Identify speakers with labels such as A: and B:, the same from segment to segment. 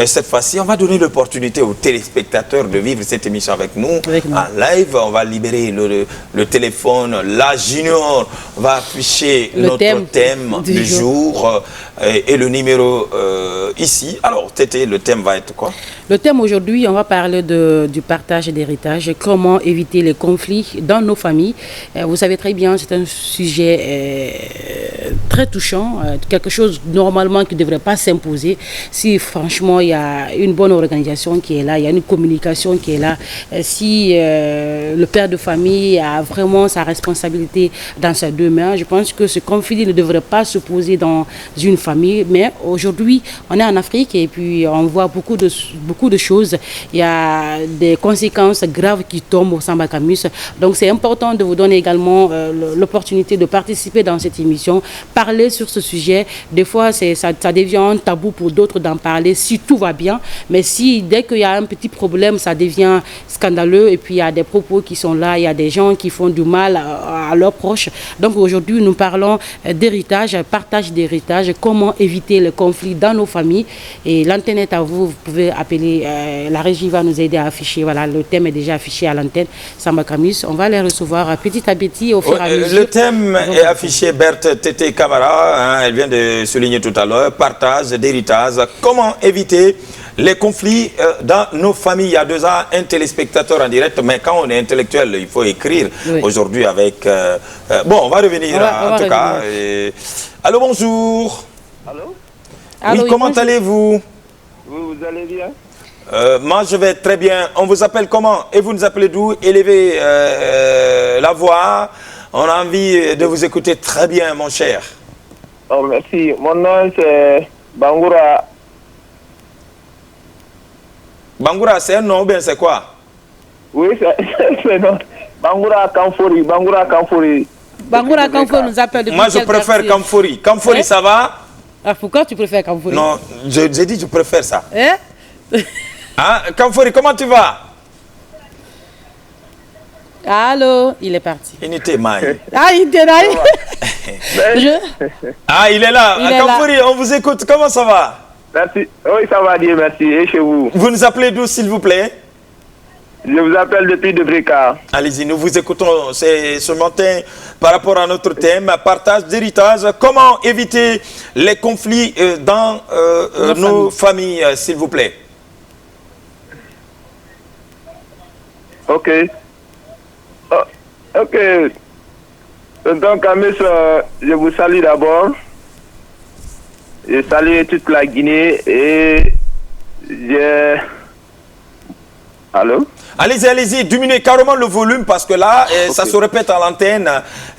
A: cette fois-ci, on va donner l'opportunité aux téléspectateurs de vivre cette émission avec nous en live. On va libérer le téléphone. La Junior va afficher notre thème du jour et le numéro ici. Alors, Tété, le thème va être quoi?
B: Le thème aujourd'hui, on va parler du partage d'héritage, comment éviter les conflits dans nos familles. Vous savez très bien, c'est un sujet très touchant, quelque chose normalement qui ne devrait pas s'imposer. Si franchement il y a une bonne organisation qui est là, il y a une communication qui est là, si le père de famille a vraiment sa responsabilité dans ses deux mains, je pense que ce conflit ne devrait pas se poser dans une famille. Mais aujourd'hui, on est en Afrique et puis on voit beaucoup de choses. Il y a des conséquences graves qui tombent au Samba Camus. Donc c'est important de vous donner également l'opportunité de participer dans cette émission, parler sur ce sujet. Des fois, ça devient un tabou pour d'autres d'en parler si tout va bien. Mais si dès qu'il y a un petit problème, ça devient scandaleux. Et puis il y a des propos qui sont là, il y a des gens qui font du mal à leurs proches. Donc aujourd'hui, nous parlons d'héritage, partage d'héritage, comment éviter le conflit dans nos familles. Et l'antenne est à vous, vous pouvez appeler, la régie va nous aider à afficher. Voilà, le thème est déjà affiché à l'antenne. Samba Camus, on va les recevoir petit à petit au fur et à mesure.
A: Le thème est affiché, Berthe Tété Camara, elle vient de souligner tout à l'heure, partage d'héritage, comment éviter les conflits dans nos familles. Il y a 2 ans, un téléspectateur en direct, mais quand on est intellectuel, il faut écrire aujourd'hui avec... bon, on va revenir en tout cas. Allô, bonjour.
C: Allô?
A: Oui, comment allez-vous?
C: Vous allez bien?
A: Moi, je vais très bien. On vous appelle comment? Et vous nous appelez d'où? Élevez la voix. On a envie de vous écouter très bien, mon cher.
C: Oh, merci. Mon nom, c'est Bangoura.
A: Bangoura, c'est un nom ou bien c'est quoi?
C: Oui, c'est non. Bangoura Kamfori. Bangoura Kamfori.
B: Bangoura Kamfori nous appelle depuis
A: Moi, je préfère Kamfori. Kamfori, ça va?
B: Ah, pourquoi tu préfères Kamfori?
A: Non, j'ai dit je préfère ça.
B: Hein?
A: Ah, Kamfori, comment tu vas?
B: Allô, il est parti.
A: Il était mal.
B: Ah, il était là.
A: Ah, il est là. Kamfori, on vous écoute. Comment ça va?
C: Merci. Oui, ça va bien, merci. Et chez vous?
A: Vous nous appelez d'où, s'il vous plaît?
C: Je vous appelle depuis De Breka.
A: Allez-y, nous vous écoutons ce matin par rapport à notre thème, partage d'héritage. Comment éviter les conflits dans nos familles, s'il vous plaît?
C: Ok. Oh, ok. Donc, Camus, je vous salue d'abord. Je salue toute la Guinée et je... Allô?
A: Allez-y, allez-y, diminuez carrément le volume parce que là, ça se répète à l'antenne.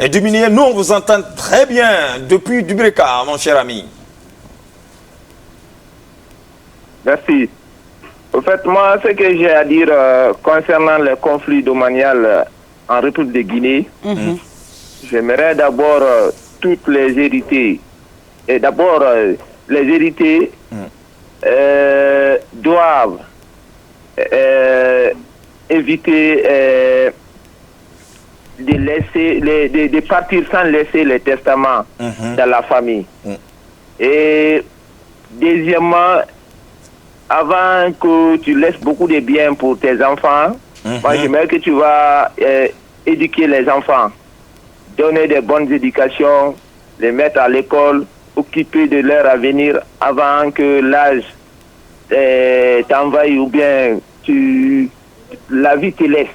A: Diminuez, nous on vous entend très bien depuis Dubreka, mon cher ami.
C: Merci. En fait, moi, ce que j'ai à dire concernant le conflit domanial en République de Guinée, j'aimerais d'abord toutes les hérités. Et d'abord, les hérités doivent éviter de partir sans laisser les testaments dans la famille. Et deuxièmement, avant que tu laisses beaucoup de biens pour tes enfants, moi j'aimerais que tu vas éduquer les enfants, donner des bonnes éducations, les mettre à l'école, occuper de leur avenir avant que l'âge t'envahisse ou bien la vie te laisse,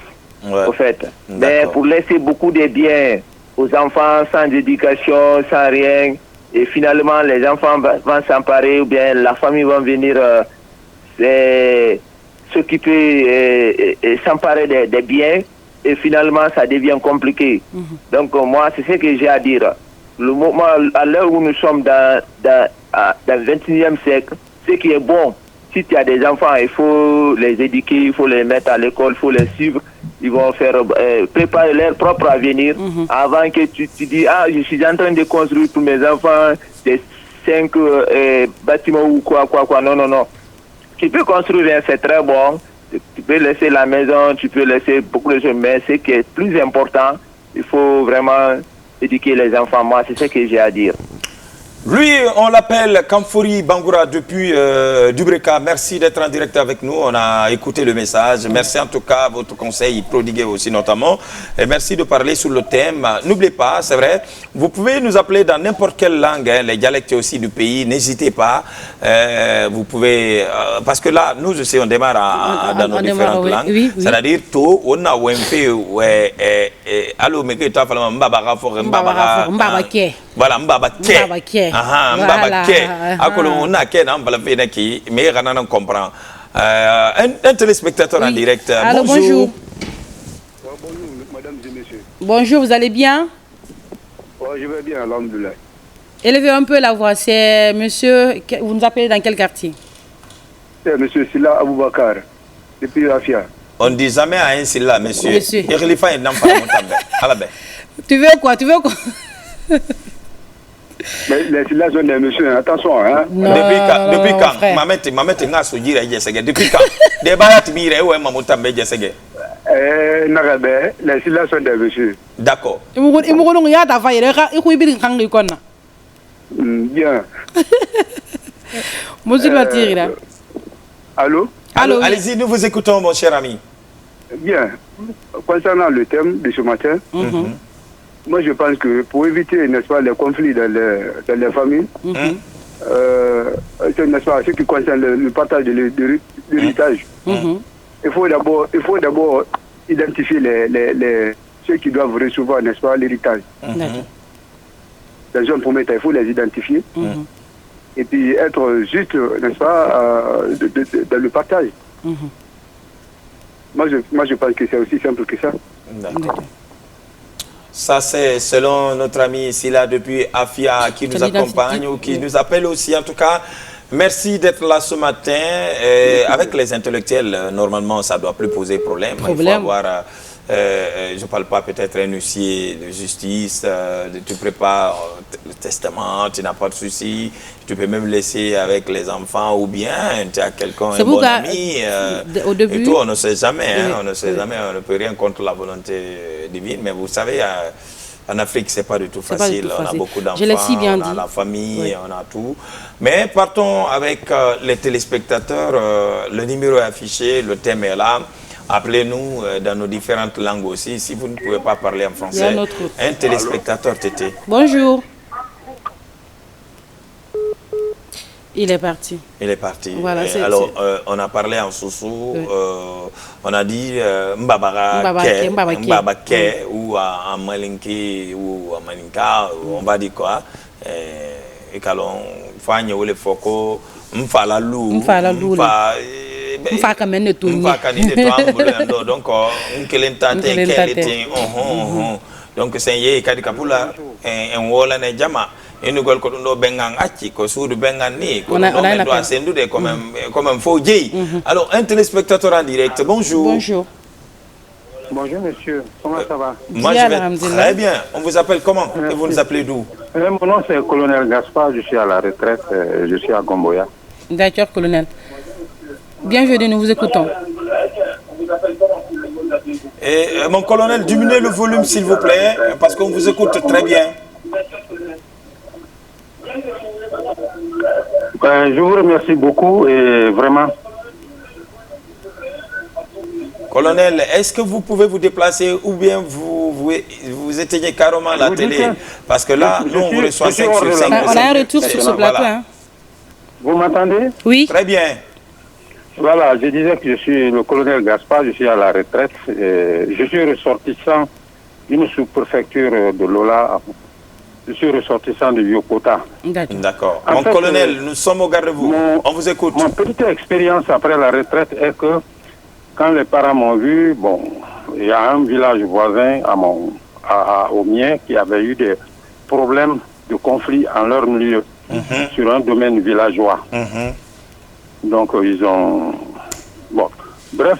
C: au fait. Mais pour laisser beaucoup de biens aux enfants sans éducation, sans rien, et finalement les enfants vont s'emparer ou bien la famille va venir s'occuper et s'emparer des biens et finalement ça devient compliqué. Donc moi c'est ce que j'ai à dire. Le moment, à l'heure où nous sommes dans le 21e siècle, ce qui est bon, si tu as des enfants, il faut les éduquer, il faut les mettre à l'école, il faut les suivre. Ils vont faire préparer leur propre avenir avant que tu dis, ah, je suis en train de construire pour mes enfants des 5 bâtiments ou quoi. Non, non, non. Tu peux construire, c'est très bon. Tu peux laisser la maison, tu peux laisser beaucoup de choses, mais ce qui est plus important, il faut vraiment éduquer les enfants. Moi, c'est ce que j'ai à dire.
A: Lui, on l'appelle Kamfori Bangoura depuis Dubreka. Merci d'être en direct avec nous. On a écouté le message. Merci en tout cas, votre conseil prodigué aussi notamment. Et merci de parler sur le thème. N'oubliez pas, c'est vrai, vous pouvez nous appeler dans n'importe quelle langue, hein, les dialectes aussi du pays. N'hésitez pas. Vous pouvez, parce que là, nous aussi, on démarre dans nos différentes langues.
B: Oui.
A: C'est-à-dire, tout, on a allo, mais que tu as fait Mbabara for Mbabara. Voilà, Mbabake. Aha, Mbabake. Akolo, on a qu'un Mbabake qui, mais on comprend. Un téléspectateur en direct.
B: Alors, bonjour.
D: Bonjour, madame et messieurs.
B: Bonjour, vous allez bien?
D: Je vais bien, alhamdoulilah.
B: Élevez un peu la voix. C'est monsieur, vous nous appelez dans quel quartier?
D: C'est monsieur Silla Aboubakar, depuis Afia.
A: On ne dit jamais à un Silla, monsieur.
B: Monsieur. Tu veux quoi?
D: Mais les Silla sont des messieurs, attention, hein.
B: Non,
A: depuis quand
B: frère.
A: Depuis quand Débat mire ou Mamoutambe Jessege.
D: Nagabe, les Silla sont des messieurs.
A: D'accord.
D: Bien. Allô?
B: Allô,
A: Allez-y, nous vous écoutons, mon cher ami.
D: Bien. Concernant le thème de ce matin, moi je pense que pour éviter, n'est-ce pas, les conflits dans les familles, n'est-ce pas, ce qui concerne le partage de l'héritage, il faut d'abord identifier ceux qui doivent recevoir, n'est-ce pas, l'héritage. Dans un premier temps, il faut les identifier et puis être juste, n'est-ce pas, dans le partage. Moi, je pense que c'est aussi simple que ça.
A: D'accord. Ça, c'est selon notre ami ici, là, depuis Afia, qui nous accompagne ou qui nous appelle aussi. En tout cas, merci d'être là ce matin. Avec les intellectuels, normalement, ça ne doit plus poser problème. Il faut avoir, je ne parle pas peut-être un huissier de justice, tu prépares le testament, tu n'as pas de souci. Tu peux même laisser avec les enfants ou bien tu as quelqu'un, un bon ami.
B: Au début,
A: et tout, on ne sait jamais. Hein, on ne sait jamais, on ne peut rien contre la volonté divine. Mais vous savez, en Afrique, ce n'est pas du tout facile. On a beaucoup d'enfants, on a la famille, on a tout. Mais partons avec les téléspectateurs. Le numéro est affiché, le thème est là. Appelez-nous dans nos différentes langues aussi. Si vous ne pouvez pas parler en français, un téléspectateur Tété.
B: Bonjour. Il est parti.
A: Il est parti.
B: Voilà,
A: alors, on a parlé en Soussou, on a dit Mbabake ou en Malinki ou en Malinka, on va dire quoi. Et quand on fait le foko, Mfalalou, donc donc c'est yé kadi kapula en wola ne jama enu gol ko do bengan acci ko suudu bengan ni ko do doit sendude comme faut djey. Alors un téléspectateur en direct. Bonjour.
D: Bonjour monsieur, comment ça va?
A: Moi je vais très bien. On vous appelle comment? Et vous nous appelez d'où?
D: Mon nom c'est colonel Gaspard, je suis à la retraite, je suis à Gomboya.
B: D'accord, colonel. Bienvenue, nous vous écoutons.
A: Et mon colonel, diminuez le volume s'il vous plaît, parce qu'on vous écoute très bien.
D: Je vous remercie beaucoup et vraiment.
A: Colonel, est-ce que vous pouvez vous déplacer ou bien vous éteignez carrément la télé? Parce que là, nous on vous reçoit 5 sur 5.
B: On a un retour sur ce plateau. Hein.
D: Vous m'entendez?
B: Oui.
A: Très bien.
D: Voilà, je disais que je suis le colonel Gaspard, je suis à la retraite. Je suis ressortissant d'une sous-préfecture de Lola. Je suis ressortissant de Yokota.
A: D'accord. Mon colonel, nous sommes au garde-vous. On vous écoute.
D: Mon petite expérience après la retraite est que quand les parents m'ont vu, bon, il y a un village voisin au mien qui avait eu des problèmes de conflit en leur milieu sur un domaine villageois. Donc ils ont... Bon, bref,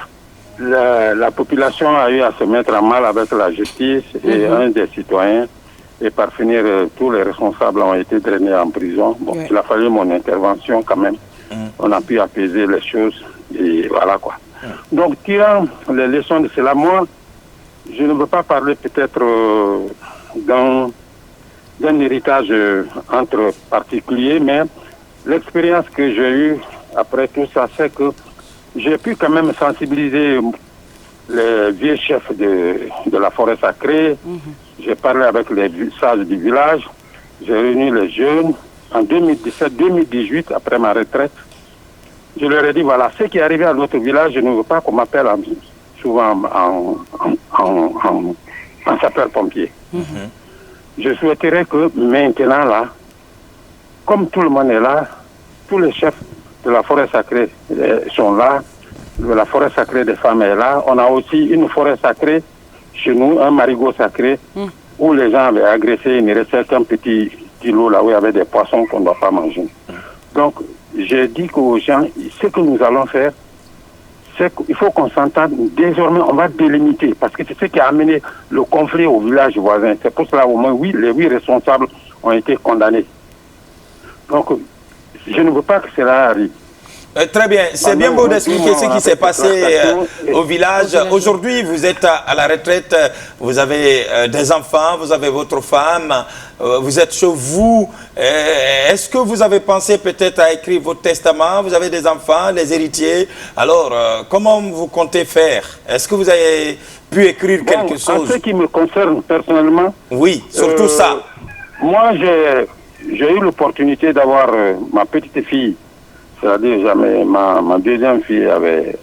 D: la population a eu à se mettre en mal avec la justice et un des citoyens. Et par finir, tous les responsables ont été drainés en prison. Bon, il a fallu mon intervention quand même. On a pu apaiser les choses et voilà quoi. Donc, tirant les leçons de cela, moi, je ne veux pas parler peut-être d'un d'un héritage entre particuliers, mais l'expérience que j'ai eue après tout ça, c'est que j'ai pu quand même sensibiliser les vieux chefs de la forêt sacrée. J'ai parlé avec les sages du village, j'ai réuni les jeunes. En 2017-2018, après ma retraite, je leur ai dit, voilà, ce qui est arrivé à notre village, je ne veux pas qu'on m'appelle souvent en sapeur-pompier. Je souhaiterais que maintenant, là, comme tout le monde est là, tous les chefs de la forêt sacrée sont là, la forêt sacrée des femmes est là. On a aussi une forêt sacrée chez nous, un marigot sacré, où les gens avaient agressé, il restait un petit îlot là où il y avait des poissons qu'on ne doit pas manger. Donc, j'ai dit aux gens, ce que nous allons faire, c'est qu'il faut qu'on s'entende. Désormais, on va délimiter, parce que c'est ce qui a amené le conflit au village voisin. C'est pour cela, au moins, oui, les 8 responsables ont été condamnés. Donc, je ne veux pas que cela arrive.
A: Très bien, c'est bien beau d'expliquer ce qui s'est passé au village. Aujourd'hui, vous êtes à la retraite, vous avez des enfants, vous avez votre femme, vous êtes chez vous. Est-ce que vous avez pensé peut-être à écrire votre testament? Vous avez des enfants, des héritiers. Alors, comment vous comptez faire? Est-ce que vous avez pu écrire quelque chose?
D: En ce qui me concerne personnellement...
A: Oui, surtout ça.
D: Moi, j'ai eu l'opportunité d'avoir ma petite fille. C'est-à-dire, ma deuxième fille avait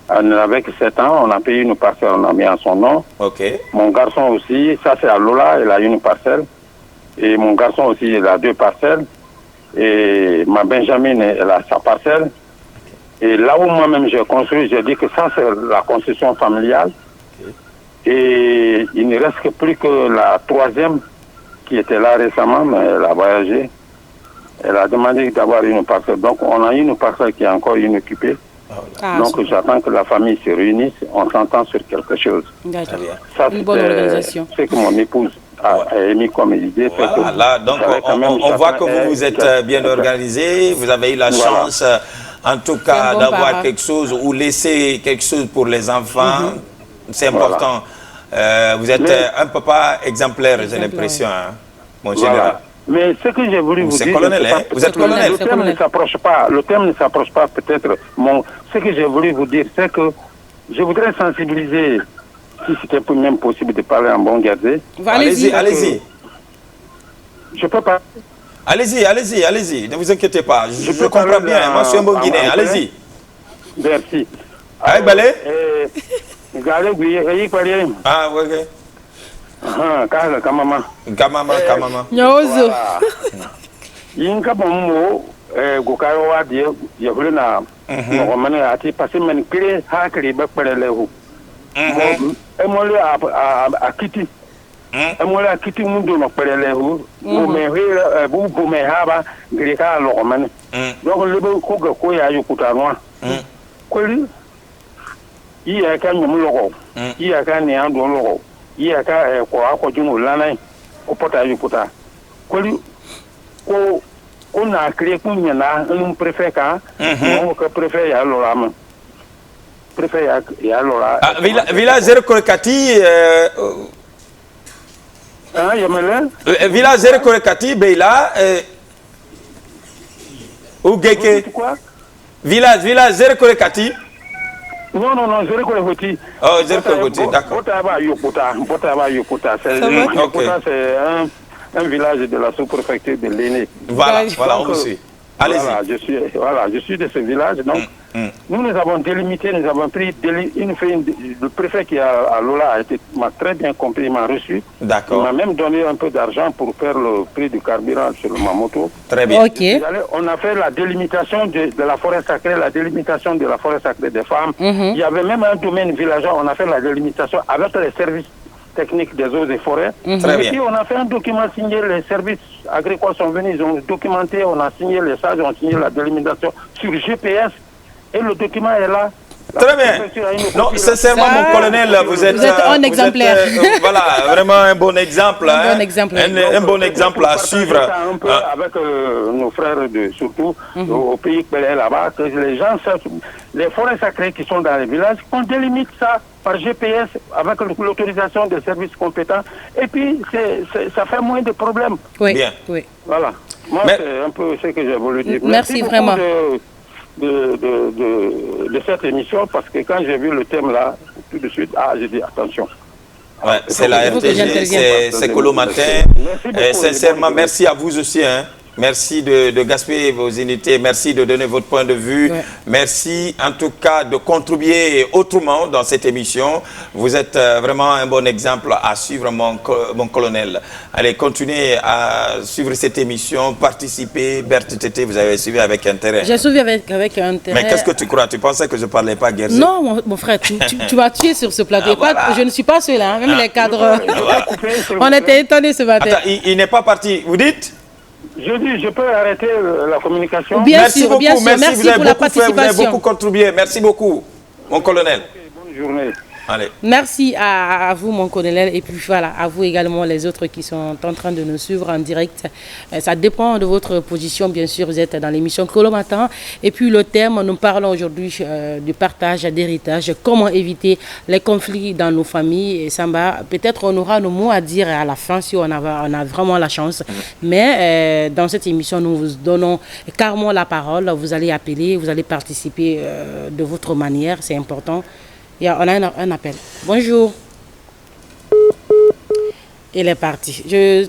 D: 7 ans, on a payé une parcelle, on a mis en son nom.
A: Ok.
D: Mon garçon aussi, ça c'est à Lola, il a une parcelle. Et mon garçon aussi, il a 2 parcelles. Et ma Benjamin, elle a sa parcelle. Et là où moi-même j'ai construit, j'ai dit que ça c'est la construction familiale. Et il ne reste que plus que la 3e qui était là récemment, mais elle a voyagé. Elle a demandé d'avoir une parcelle. Donc, on a une parcelle qui est encore inoccupée. Donc, j'attends que la famille se réunisse. On s'entend sur quelque chose. Ça,
B: une bonne organisation.
D: C'est que mon épouse a émis comme idée.
A: Voilà, là, donc, on voit que vous êtes bien organisé. Vous avez eu la chance, en tout cas, d'avoir quelque chose ou laisser quelque chose pour les enfants. C'est important. Vous êtes un papa exemplaire, j'ai l'impression, hein, mon général.
D: Mais ce que j'ai voulu vous dire...
A: Colonel, hein? Vous êtes colonel.
D: Le thème ne s'approche pas. Le thème ne s'approche pas peut-être. Ce que j'ai voulu vous dire, c'est que je voudrais sensibiliser, si c'était même possible de parler en bon gardé.
A: Allez-y, allez-y.
D: Je peux pas...
A: Allez-y. Ne vous inquiétez pas. Je comprends bien. Moi, je suis un bon Guinéen. Allez-y.
D: Merci.
A: Allez, Balé.
D: Ah, oui. Kamama.
B: Nyozo.
D: Yinka bomo gokaro wa die yehule na ngomane ati pase men kire hakri be perele hu. Emole akiti. Emole akiti mundo no perele hu. Bo me hwe bo me haba gire ka lo mane. Donc lebe ko ga ko ya yukuta no. Kweli iya ka nyamu logo. Iya ka ni ando logo. Iya ka ko akojuno lanai ko pota yukuta. Kweli ko na créé pour nyana un préfet ka on que préfet ya lora ma préfet ya lora
A: village Zerekorekati
D: yamele
A: village Zerekorekati beila ou geke village Zerekorekati.
D: Non, Zerekorekati.
A: Oh, Zerekorekati, d'accord.
D: Yokota, c'est un village de la sous-préfecture de l'Aîné.
A: Voilà, on vous suit. Allez-y.
D: Je suis de ce village. Donc, nous avons délimité, nous avons pris le préfet qui est à Lola m'a très bien compris, m'a reçu.
A: D'accord.
D: Il m'a même donné un peu d'argent pour faire le prix du carburant sur ma moto.
A: Très bien.
B: Ok.
D: On a fait la délimitation de la forêt sacrée, la délimitation de la forêt sacrée des femmes. Il y avait même un domaine villageois, on a fait la délimitation avec les services techniques des eaux et forêts.
A: Très
D: et puis
A: bien.
D: on a fait un document signé, les services agricoles sont venus, ils ont documenté, on a signé, les sages ont signé la délimitation sur GPS et le document est là.
A: Très bien. Non, sincèrement, mon colonel, vous êtes
B: un exemplaire.
A: Voilà, vraiment un bon exemple.
B: Un bon exemple.
A: Un bon exemple à suivre.
D: Un peu avec nos frères, surtout au pays là-bas, que les gens les forêts sacrées qui sont dans les villages, qu'on délimite ça par GPS avec l'autorisation des services compétents. Et puis, ça fait moins de problèmes.
B: Oui,
A: Bien.
B: oui.
D: Voilà. Moi, c'est un peu ce que j'ai voulu dire.
B: Merci vraiment.
D: De cette émission, parce que quand j'ai vu le thème là, tout de suite, j'ai dit attention.
A: Ouais, c'est la RTG, c'est Colo Matin. Sincèrement, merci à vous aussi. Hein. Merci de gaspiller vos unités, merci de donner votre point de vue, merci en tout cas de contribuer autrement dans cette émission. Vous êtes vraiment un bon exemple à suivre, mon colonel. Allez, continuez à suivre cette émission, participer. Berthe Tété, vous avez suivi avec intérêt.
B: J'ai suivi avec intérêt.
A: Mais qu'est-ce que tu crois? Tu pensais que je ne parlais pas guerrier?
B: Non, mon frère, tu m'as tué sur ce plateau. Voilà. Je ne suis pas seul, hein. Même les cadres. On était étonnés ce matin.
A: Attends, il n'est pas parti. Vous dites?
D: Je dis, je peux arrêter la communication.
A: Merci beaucoup,
B: bien sûr. Merci
A: vous avez
B: pour la
A: beaucoup fait, vous avez beaucoup contribué. Merci beaucoup, mon colonel.
D: Bonne journée.
A: Allez.
B: Merci à vous, mon colonel, et puis voilà, à vous également, les autres qui sont en train de nous suivre en direct. Ça dépend de votre position, bien sûr, vous êtes dans l'émission Colo Matin. Et puis le thème, nous parlons aujourd'hui du partage d'héritage, comment éviter les conflits dans nos familles. Et Samba, peut-être on aura nos mots à dire à la fin si on a vraiment la chance. Mais dans cette émission, nous vous donnons carrément la parole. Vous allez appeler, vous allez participer de votre manière, c'est important. On a un appel. Bonjour. Il est parti.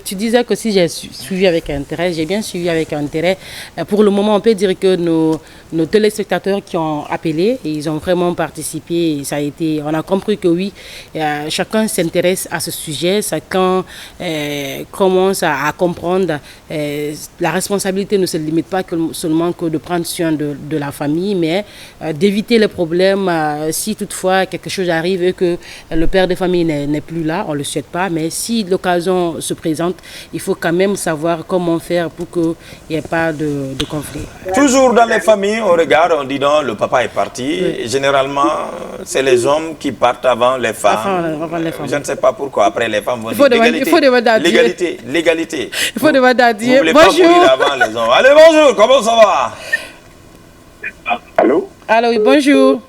B: Tu disais que si j'ai suivi avec intérêt, j'ai bien suivi avec intérêt. Pour le moment, on peut dire que nos téléspectateurs qui ont appelé, ils ont vraiment participé. Et ça a été, on a compris que oui, chacun s'intéresse à ce sujet. Chacun commence à comprendre. La responsabilité ne se limite pas seulement que de prendre soin de la famille, mais d'éviter les problèmes. Si toutefois quelque chose arrive et que le père de famille n'est plus là, on ne le souhaite pas, mais si l'occasion se présente, il faut quand même savoir comment faire pour qu'il n'y ait pas de conflit.
A: Toujours dans les familles, on regarde, on dit non, le papa est parti. Oui. Généralement, c'est les hommes qui partent avant les femmes.
B: Avant les femmes.
A: Je ne sais pas pourquoi. Après, les femmes vont dire
B: il faut demander à Dieu.
A: L'égalité.
B: Il faut demander à Dieu.
A: Bonjour. Pas mourir avant les hommes. Allez, bonjour, comment ça va?
D: Allô?
B: Allô, oui, bonjour.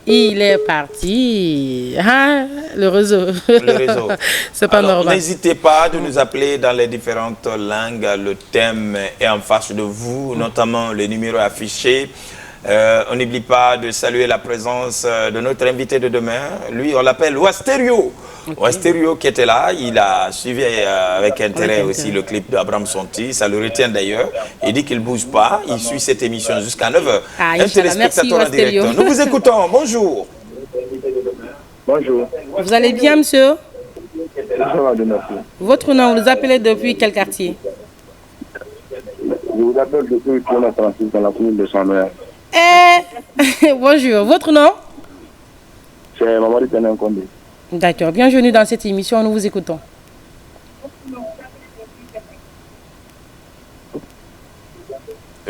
B: Il est parti. Ah, le réseau.
A: Le réseau.
B: C'est pas normal.
A: N'hésitez pas de nous appeler dans les différentes langues. Le thème est en face de vous, notamment le numéro affiché. On n'oublie pas de saluer la présence de notre invité de demain. Lui, on l'appelle Wasterio. Okay. Wasterio qui était là, il a suivi avec intérêt aussi le clip d'Abraham Sonti. Ça le retient d'ailleurs. Il dit qu'il ne bouge pas. Il suit cette émission jusqu'à 9h. Un téléspectateur en direct. Nous vous écoutons. Bonjour.
D: Bonjour.
B: Vous allez bien, monsieur? Votre nom, vous nous appelez depuis quel quartier?
D: Je vous appelle depuis Kona 36 dans la commune de Sanoya.
B: Bonjour. Votre nom?
D: C'est Mamadi Tenem Kondé.
B: D'accord. Bienvenue dans cette émission. Nous vous écoutons.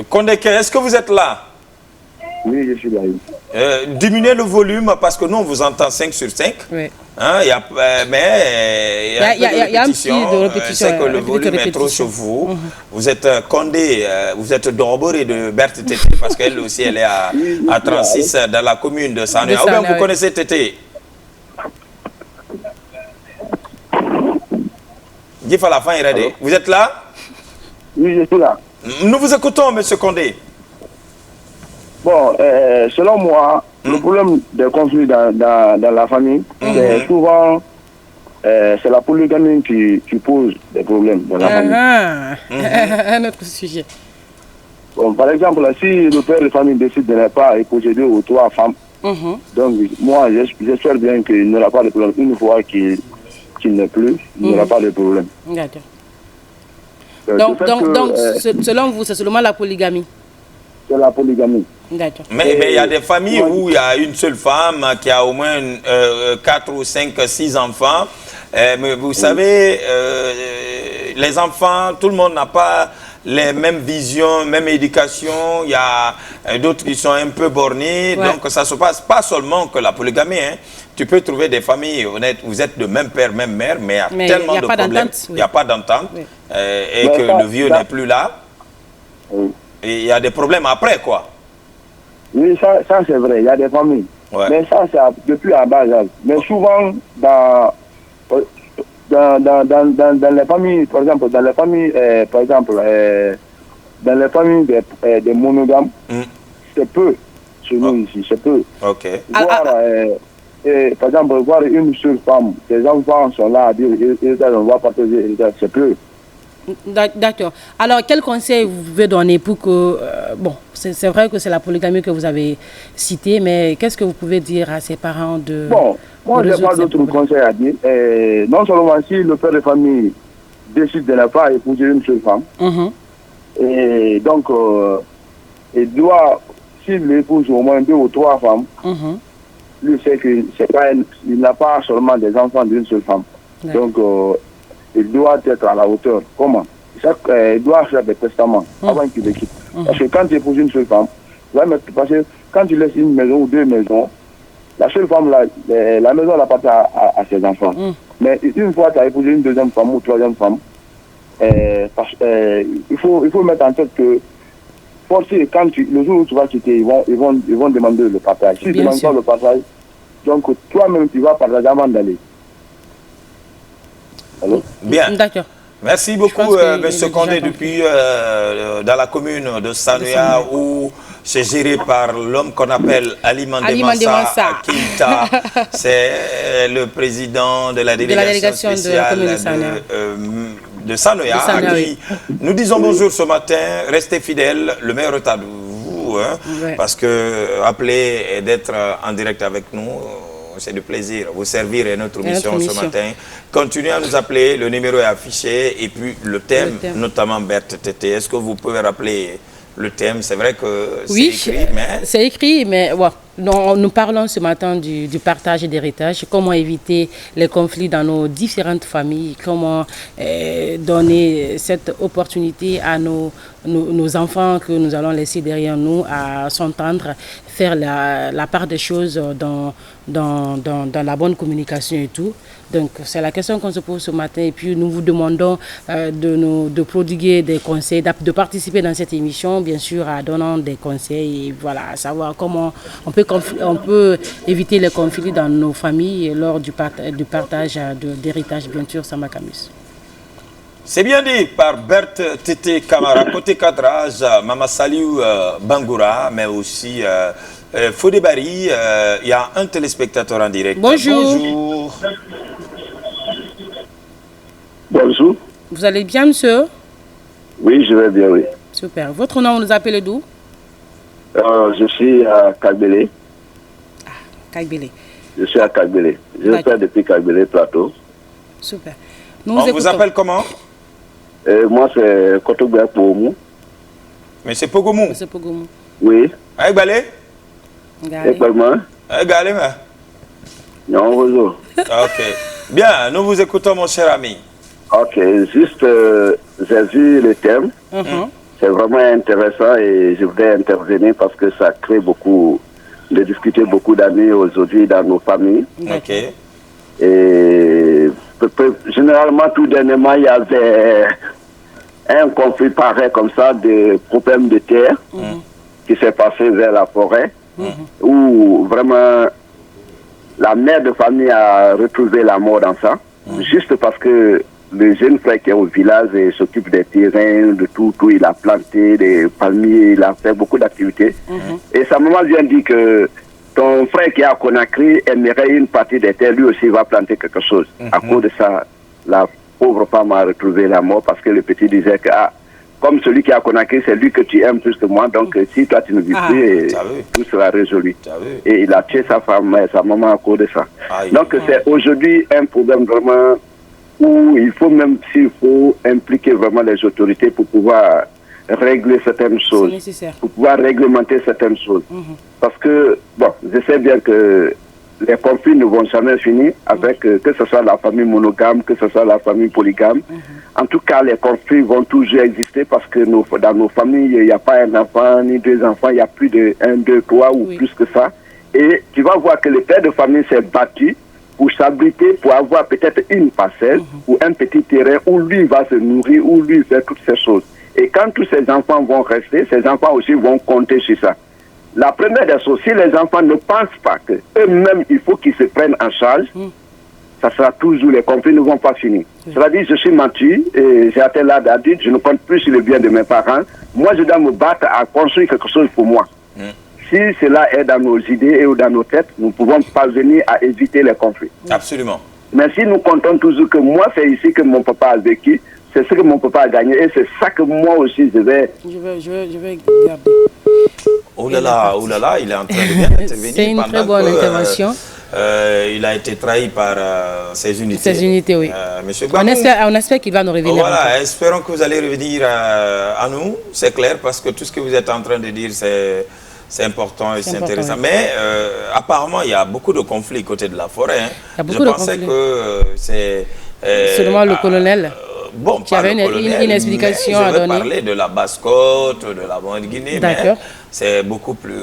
A: Kondé, est-ce que vous êtes là?
D: Oui, je suis là.
A: Diminuez le volume parce que nous, on vous entend 5 sur 5.
B: Oui.
A: Hein, il y a un petit de répétition. C'est que le volume est trop sur vous. Vous êtes Kondé, vous êtes d'Orboré de Berthe Tété parce qu'elle aussi, elle est à 36 dans la commune de Sanoya. Ou bien vous connaissez Tété? Gif à la fin, Iradé. Vous êtes là?
D: Oui, je suis là.
A: Nous vous écoutons, M. Kondé.
D: Bon, selon moi, le problème des conflits dans la famille, c'est souvent c'est la polygamie qui pose des problèmes dans la famille.
B: Un autre sujet.
D: Bon, par exemple, si le père de famille décide de ne pas posséder aux 3 femmes, donc moi, j'espère bien qu'il n'y aura pas de problème. Une fois qu'il n'est plus, il n'y aura pas de problème.
B: D'accord. Donc selon vous, c'est seulement la polygamie?
D: C'est la polygamie.
B: D'accord.
A: Mais il y a des familles où il y a une seule femme qui a au moins 4 ou 5, 6 enfants. Mais vous savez, les enfants, tout le monde n'a pas les mêmes visions, même éducation. Il y a d'autres qui sont un peu bornés. Ouais. Donc ça se passe pas seulement que la polygamie. Hein. Tu peux trouver des familles honnêtes, vous êtes de même père, même mère, mais il y a tellement de problèmes. Il n'y a pas d'entente. Oui. Et que le vieux n'est plus là. Oui. Et il y a des problèmes après, quoi.
C: Oui, ça c'est vrai, il y a des familles.
A: Ouais.
C: Mais ça, c'est depuis à bas âge. Mais souvent, dans les familles, par exemple, dans les familles, dans les familles des monogames, c'est peu. Chez nous ici, c'est peu.
A: Ok.
C: Voir, par exemple, voir une seule femme, ses enfants sont là à dire, on va partager, c'est peu.
B: D'accord. Alors, quel conseil vous pouvez donner pour que... bon, c'est vrai que c'est la polygamie que vous avez citée, mais qu'est-ce que vous pouvez dire à ses parents de...
C: Bon, moi, je n'ai pas d'autres conseils à dire. Non seulement si le père de famille décide de ne pas épouser une seule femme, et donc, il doit, s'il épouse au moins 2 ou 3 femmes, lui sait qu'il n'a pas seulement des enfants d'une seule femme. Donc, il doit être à la hauteur. Comment? Il doit faire des testaments avant qu'il les quitte. Parce que quand tu épouses une seule femme, parce que quand tu laisses une maison ou 2 maisons, la seule femme, la maison elle appartient à ses enfants. Mais une fois que tu as épousé une 2e femme ou 3e femme, il faut mettre en tête que forcer, le jour où tu vas quitter, ils vont demander le partage. S'ils ne demandent pas le partage, donc toi-même tu vas partager avant d'aller.
A: Bien.
B: D'accord.
A: Merci beaucoup, M. Condé, depuis dans la commune de Sanoya, où c'est géré par l'homme qu'on appelle Ali Mansa Keita. C'est le président de la délégation spéciale de Sanoya, à qui nous disons bonjour ce matin. Restez fidèles, le meilleur retard de vous, hein, parce que appeler et d'être en direct avec nous, c'est du plaisir. Vous servir est notre mission ce matin. Continuez à nous appeler, le numéro est affiché et puis le thème. Notamment Berthe Tété. Est-ce que vous pouvez rappeler le thème? C'est vrai que c'est écrit, mais... C'est
B: écrit, mais ouais. Nous parlons ce matin du partage et d'héritage, comment éviter les conflits dans nos différentes familles, comment donner cette opportunité à nos enfants que nous allons laisser derrière nous à s'entendre, faire la part des choses dans la bonne communication et tout. Donc c'est la question qu'on se pose ce matin et puis nous vous demandons de prodiguer des conseils, de participer dans cette émission, bien sûr, en donnant des conseils, et voilà, à savoir comment on peut éviter les conflits dans nos familles lors du partage d'héritage, bien sûr, Samba Kamus.
A: C'est bien dit par Berthe Tété Camara. Côté cadrage, Mama Saliou Bangoura, mais aussi Fodé Bari. Il y a un téléspectateur en direct.
B: Bonjour.
C: Bonjour.
B: Vous allez bien, monsieur?
C: Oui, je vais bien, oui.
B: Super. Votre nom, vous nous appelez d'où?
C: Je suis à Kagbélé.
B: Ah, Kagbélé.
C: Je suis à Kagbélé. Je fais depuis Kagbélé Plateau.
B: Super.
A: On vous appelle comment?
C: Moi, c'est Kotogbe Poumou.
A: Mais c'est Pogomou?
B: C'est Pogomou.
C: Oui.
A: Aïe, Balé?
C: Aïe,
A: Galé, mais.
C: Non, bonjour.
A: Ok. Bien, nous vous écoutons, mon cher ami.
C: Ok, juste, j'ai vu le thème. C'est vraiment intéressant et je voudrais intervenir parce que ça crée beaucoup, de discuter beaucoup d'amis aujourd'hui dans nos familles.
A: Ok.
C: Et généralement, tout dernièrement, il y avait un conflit pareil comme ça, de problèmes de terre qui s'est passé vers la forêt, où vraiment la mère de famille a retrouvé la mort dans ça, juste parce que le jeune frère qui est au village et s'occupe des terrains, de tout, il a planté des palmiers, il a fait beaucoup d'activités. Et sa maman vient dire que ton frère qui est à Conakry aimerait une partie des terres, lui aussi va planter quelque chose. À cause de ça, la pauvre femme a retrouvé la mort parce que le petit disait que comme celui qui est à Conakry, c'est lui que tu aimes plus que moi, donc si toi tu ne vis plus, tout sera résolu. Et il a tué sa femme et sa maman à cause de ça. Donc c'est aujourd'hui un problème vraiment où il faut, même s'il faut impliquer vraiment les autorités pour pouvoir régler certaines choses, pour pouvoir réglementer certaines choses. Parce que, bon, je sais bien que les conflits ne vont jamais finir avec, que ce soit la famille monogame, que ce soit la famille polygame. En tout cas, les conflits vont toujours exister parce que dans nos familles, il n'y a pas un enfant ni 2 enfants, il y a plus de 1, 2, 3 ou plus que ça. Et tu vas voir que le père de famille s'est battu pour s'abriter, pour avoir peut-être une parcelle ou un petit terrain où lui va se nourrir, où lui fait toutes ces choses. Et quand tous ces enfants vont rester, ces enfants aussi vont compter sur ça. La première des choses, si les enfants ne pensent pas qu'eux-mêmes, il faut qu'ils se prennent en charge, ça sera toujours, les conflits ne vont pas finir. C'est-à-dire, je suis mature et j'ai atteint l'âge adulte, je ne compte plus sur le bien de mes parents. Moi, je dois me battre à construire quelque chose pour moi. Si cela est dans nos idées et dans nos têtes, nous pouvons parvenir à éviter les conflits.
A: Absolument.
C: Mais si nous comptons toujours que moi, c'est ici que mon papa a vécu, c'est ce que mon papa a gagné et c'est ça que moi aussi je vais...
B: Je vais garder.
A: Oh là là, il est en train de bien intervenir.
B: C'est une très bonne intervention.
A: Il a été trahi par ses unités.
B: Ses unités, oui.
A: Monsieur
B: On espère qu'il va nous revenir.
A: Voilà, espérons que vous allez revenir à nous, c'est clair, parce que tout ce que vous êtes en train de dire, c'est important et c'est intéressant. Oui. Mais apparemment, il y a beaucoup de conflits côté de la forêt. Hein.
B: Il y a beaucoup de conflits.
A: Je pensais que c'est...
B: seulement le colonel.
A: Bon,
B: qui avait une explication à donner.
A: Je vais parler de la Basse-Côte, de la Grande-Guinée, mais c'est beaucoup plus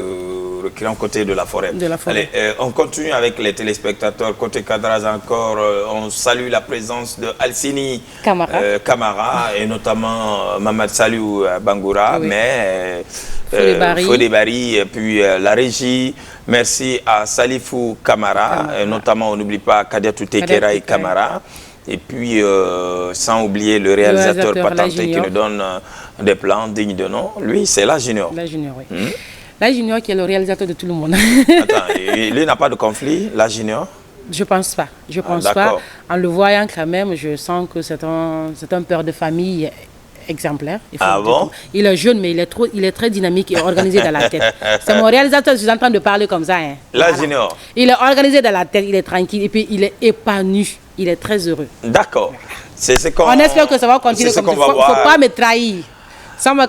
A: reculant côté de la forêt. Allez, on continue avec les téléspectateurs. Côté Kadraz encore, on salue la présence de Alcini Camara et notamment Mamad Salou Bangoura, mais Fodé Bari, et puis la régie. Merci à Salifou Camara, notamment on n'oublie pas Kadiatou Tekera et Camara. Et puis, sans oublier le réalisateur patenté qui nous donne des plans dignes de nom. Lui, c'est La Junior.
B: La Junior, oui. La Junior qui est le réalisateur de tout le monde.
A: Attends, lui n'a pas de conflit, La Junior?
B: Je pense pas. Je pense pas. En le voyant quand même, je sens que c'est un père de famille exemplaire.
A: Bon?
B: Il est jeune, mais il est très dynamique et organisé dans la tête. C'est mon réalisateur, je suis en train de parler comme ça. Hein.
A: La Junior.
B: Il est organisé dans la tête, il est tranquille et puis il est épanoui. Il est très heureux.
A: D'accord.
B: On espère que ça va continuer comme ça. Il ne faut pas me trahir.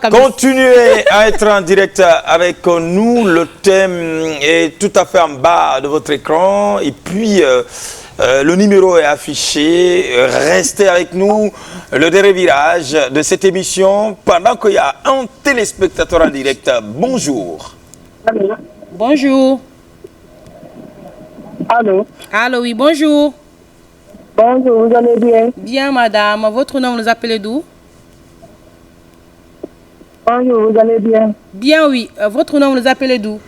A: Continuez à être en direct avec nous. Le thème est tout à fait en bas de votre écran. Et puis, le numéro est affiché. Restez avec nous. Le dernier virage de cette émission pendant qu'il y a un téléspectateur en direct. Bonjour.
E: Allô.
B: Bonjour.
E: Allô.
B: Allô, oui, bonjour.
E: Bonjour, vous allez bien?
B: Bien, madame. Votre nom, vous nous appelez d'où?
E: Bonjour, vous allez bien?
B: Bien, oui. Votre nom, vous nous appelez d'où?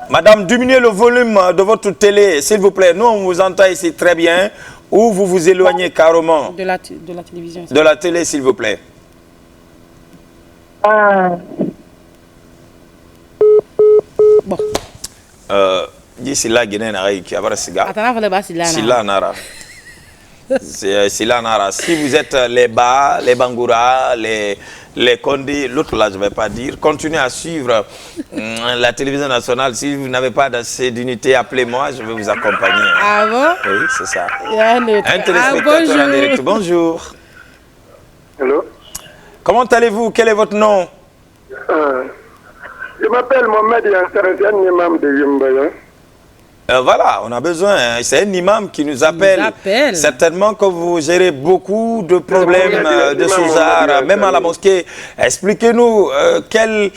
A: Madame, diminuez le volume de votre télé, s'il vous plaît. Nous, on vous entend ici très bien. Ou vous vous éloignez carrément
B: de la télévision.
A: De la télé, s'il vous plaît.
B: Bon.
A: D'ici là, qui a Sila Nara. Si vous êtes les Ba, les Bangoura, les Kondé, l'autre là, je ne vais pas dire, continuez à suivre la télévision nationale. Si vous n'avez pas d'assez d'unité, appelez-moi, je vais vous accompagner.
B: Ah bon?
A: Oui, c'est ça. Un téléspectateur en direct. Bonjour.
D: Hello.
A: Comment allez-vous? Quel est votre nom?
D: Je m'appelle Mohamed Yansar, c'est un imam de Yimbaya.
A: Voilà, on a besoin. Hein. C'est un imam qui nous appelle. Certainement que vous gérez beaucoup de problèmes de ce genre, même à la mosquée. Expliquez-nous quelle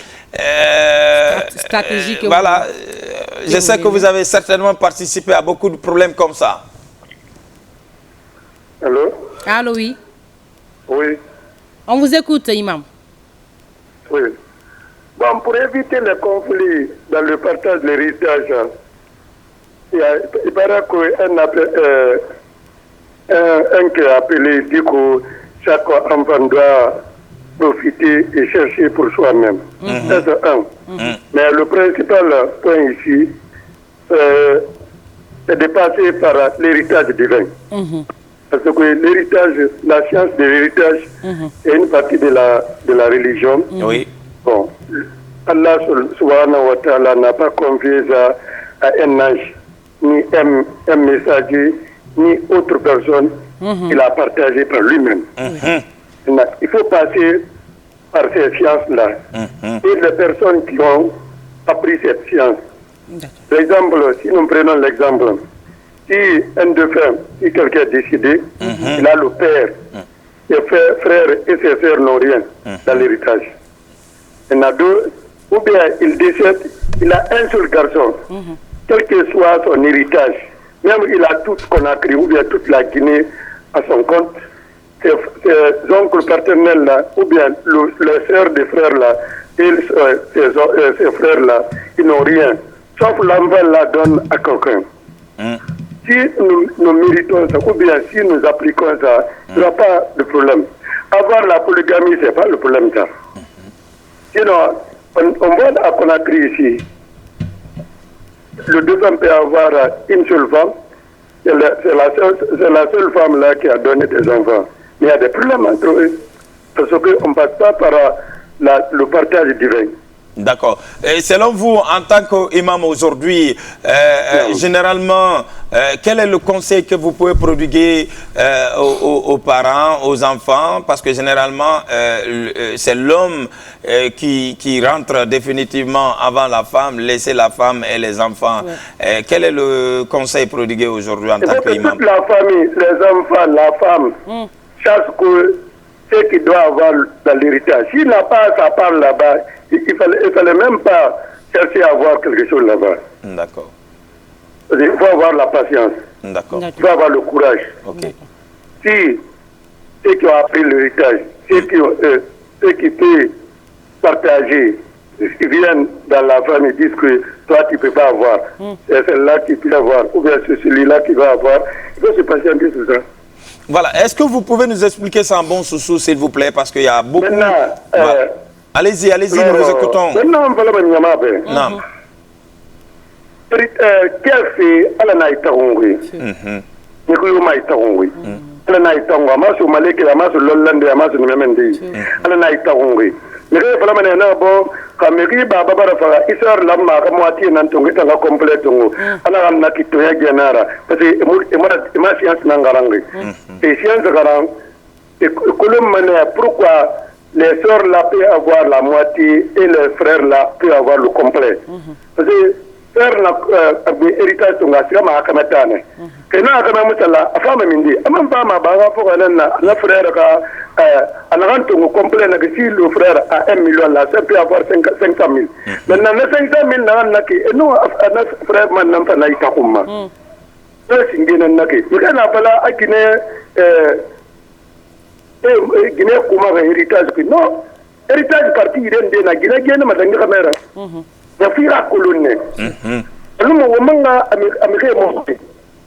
B: stratégie que
A: voilà. Je sais que vous avez certainement participé à beaucoup de problèmes comme ça.
D: Allô?
B: Allô, oui.
D: Oui.
B: On vous écoute, imam.
D: Oui. Bon, pour éviter les conflits dans le partage de l'héritage, il paraît qu'un qui est appelé dit que chaque enfant doit profiter et chercher pour soi-même. C'est un. Mais le principal point ici, c'est de passer par l'héritage divin. Parce que l'héritage, la science de l'héritage est une partie de la religion.
A: Oui.
D: Bon, Allah subhanahu wa ta'ala n'a pas confié ça à un ange, ni un messager, ni autre personne. Il a partagé par lui-même. Il faut passer par ces sciences-là. Et les personnes qui ont appris cette science. Par exemple, si nous prenons l'exemple, si un défunt, si quelqu'un est décédé, il a le père, ses frères et ses sœurs n'ont rien dans l'héritage. Il y en a deux, ou bien il décède, il a un seul garçon, quel que soit son héritage, même il a tout Conakry ou bien toute la Guinée à son compte, ses oncles paternels là, ou bien les sœurs des frères là, ces frères-là, ils n'ont rien. Sauf l'envoi la donne à quelqu'un. Si nous méritons ça, ou bien si nous appliquons ça, il n'y aura pas de problème. Avoir la polygamie, ce n'est pas le problème ça. Sinon, on voit à Conakry ici, le deux femmes peut avoir une seule femme. C'est la seule femme là qui a donné des enfants. Mais il y a des problèmes entre eux. Parce qu'on ne passe pas par le partage divin.
A: D'accord. Et selon vous, en tant qu'imam aujourd'hui, généralement, quel est le conseil que vous pouvez prodiguer aux parents, aux enfants? Parce que généralement, c'est l'homme qui rentre définitivement avant la femme, laisser la femme et les enfants. Ouais. Quel est le conseil prodigué aujourd'hui en tant qu'imam?
D: Toute la famille, les enfants, la femme, chaque ce qui doit avoir dans l'héritage. S'il n'a pas sa part là-bas, il fallait même pas chercher à avoir quelque chose là-bas.
A: D'accord.
D: Il faut avoir la patience.
A: D'accord.
D: Il faut avoir le courage.
A: Okay.
D: Si ceux qui ont appris l'héritage, ceux qui peuvent partager, ils viennent dans la famille et disent que toi tu ne peux pas avoir, c'est celle-là qui peut avoir, ou bien c'est celui-là qui va avoir. Il faut se patienter sur ça.
A: Voilà. Est-ce que vous pouvez nous expliquer ça en bon sous-sous, s'il vous plaît, parce qu'il y a beaucoup...
D: Maintenant,
A: voilà. Allez-y, nous vous écoutons.
D: Maintenant, on va le
A: non.
D: Quel fait à la Naïtarongi? Nicolas Maïtarongi. À la Naïtarongi, Amasu Malek, Amasu Lolande, Amasu Nemendi. À la Naïtarongi. Mais il faut la mener bon, comme il Baba Fara, Isar Lama, Moitié Nantongi, à la complète. À la Nakitoya Ganara, parce que ma science Nangarangi. Et science Garang, et Colomane, pourquoi les sœurs là peuvent avoir la moitié et les frères là peuvent avoir le complet. Parce que frère là, héritage de la femme à Kamatane. Que n'a pas même la femme mindi. Même pas ma baga pour la frère à la rente au complet, si le frère a 1 million là, ça peut avoir 500 000. Maintenant, les 500 000 là, et nous, notre frère maintenant, ça n'a pas comme moi. C'est une guinée naki. Mais quand on a parlé à Guinée, Guinée comment héritage que non héritage parti il est na Guinée Guinée madanga kamera ya fira colonne nous mo manga américain mo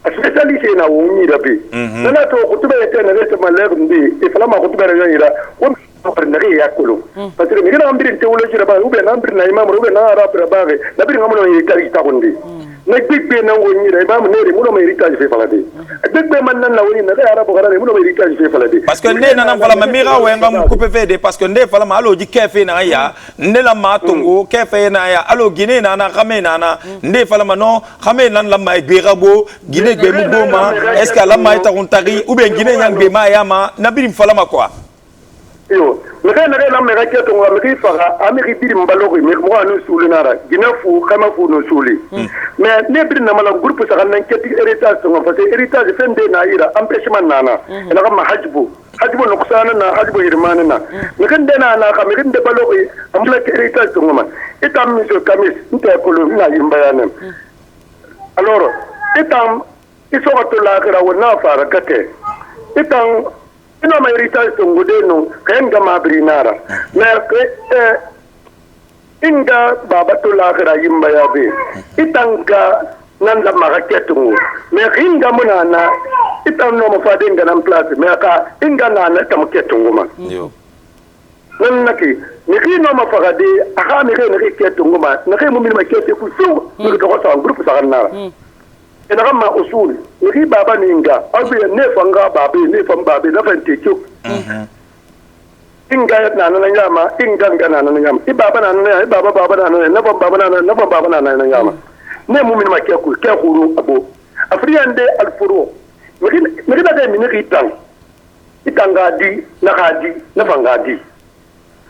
D: spécialisé na woni rabi nana to kutuba ete na rete malab ndi e fala ma kutuba ya ira on ko na ya kolo parce que mi na ambiri théologie raba ou bien ambiri na imam ou bien na arabe raba na bi ngamuno héritage ta kondi na gbegbe na woni ra imam ne mo no héritage fe fala de gbegbe man nan na woni na arabe gara mo no héritage fe fala de
A: parce que ne nana fala ma mira wenga mu coupe fe de parce que nde fala ma alo di kefe na ya ne la ma tongo kefe na ya alo Guinée na na xamé na nde fala ma non xamé nan la ma gbegabo Guinée gbe mu boma est-ce que la ma ta kontari ou bien Guinée yang be ma ya ma na bi fala ma quoi
D: yo mais quand on a mis raquette on a mis fara Amérique bi mbalogo mais mo anu sulu nara Guinée fu kama fu no suli mais ne bi na mala groupe sa kan keti héritage on fa héritage fende na ira empêchement nana ina kama hajbu no kusana na hajbu irmana na mais kan dena na kama kan de balogo amla héritage on ma itam monsieur kamis nte ko na yimba yanem alors itam isoto la kara wona fara kate itam ino ma héritage tongude no kayan gama brinara mais inga baba to la kara yimba yabe itanka nan la maraketungu mais inga munana itam no ma fade inga nan place mais ka inga na tam ketungu ma
A: yo
D: nan naki ni kino ma fagade aka mi ke ketungu ma na kai mu mi ma kete ku su ni ko sa groupe sa nara ina kama usul ni baba ninga abu ne fanga babe ne fam babe na fan techo inga na na nyama inga na na nyama i baba na na baba na na fam baba na na nyama ne mu min ma ke kuru abo afriande al furu mi da de mi ni itanga di na fanga di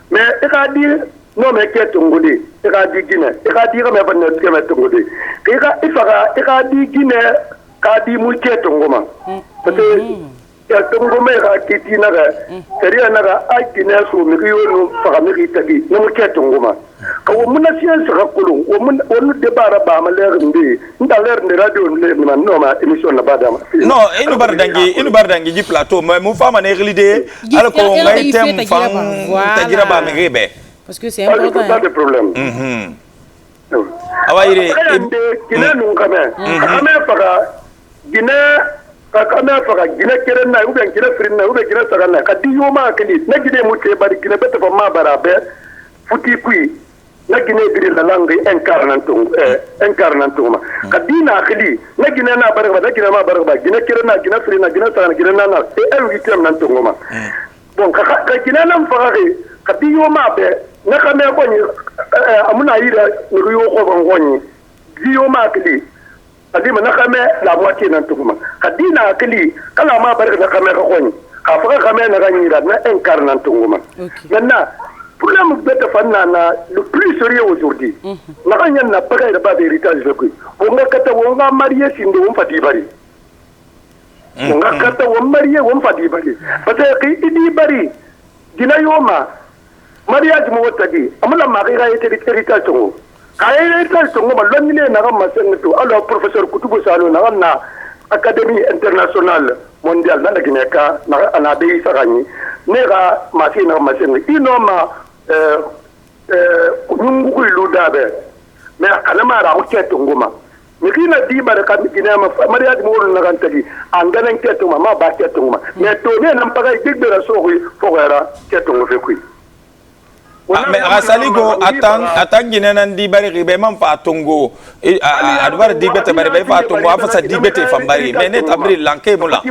D: mais ikadi no me ke tungudi ikadi gine ikadi ka me ban ke me tungudi ikadi gine kadi mu ke tunguma parce que ya tunguma ka kiti na ga seriya na ga agine su mi yo no fa mi tagi no mu ke tunguma ka wo mun siyan sa kulu wo mun de bara ba ma leer ndi nda leer ndi radio le man no ma émission na bada ma
A: non inu bar dangi ji plateau mais mu fama ne glide ala ko ngai tem fam tagira ba mi rebe
B: Parce que c'est important.
D: C'est pas de problème.
A: Awa ire.
D: Guinée nous quand même. Guinée kerena ou bien Guinée frina ou bien Guinée sagana. Kadi yoma kili. Na Guinée muté bari Guinée bete fa ma barabe. Futi kui. Na Guinée biri la langue incarnantum. Kadi na kili. Na Guinée na baraba, na Guinée ma baraba. Guinée kerena, Guinée frina, Guinée sagana, Guinée nana. Et un huitième nantungoma. Bon, Guinée nam farari. Kadi yoma be. Na kame konyi amuna ira nuyo ko bongonyi diyo makli adima na kame la moitié nan tukuma kadina akli kala ma bar na kame ko konyi ka fa kame na ganyira na incarne nan tukuma maintenant problème de fanna na le plus sérieux aujourd'hui na ganya na paga da ba héritage de kui on kata wonga marié sindo on fati bari on kata won marié on fati bari parce que idi bari dina yoma mariage mo wotagi amala magira héritage tongo kay héritage tongo ma lonnile na ma sento alors professeur Kutubu Salo na académie internationale mondiale na Guinée-ka na anabe sarani nera masina ma sengo inoma kunungu kuiludabe mais kanama ra o tongo ma mikina diba da kan Guinée ma mariage mo wona kan tagi anganan tongo ma ba tongo ma mais to ne nan paga digbera soxi fogera tongo fe kui.
A: Mais Rasaligo attend Guinéan di bari ribe man fa tongo adwar di bete bari be fa tongo afa sa di bete fa bari mais net abri lanke mula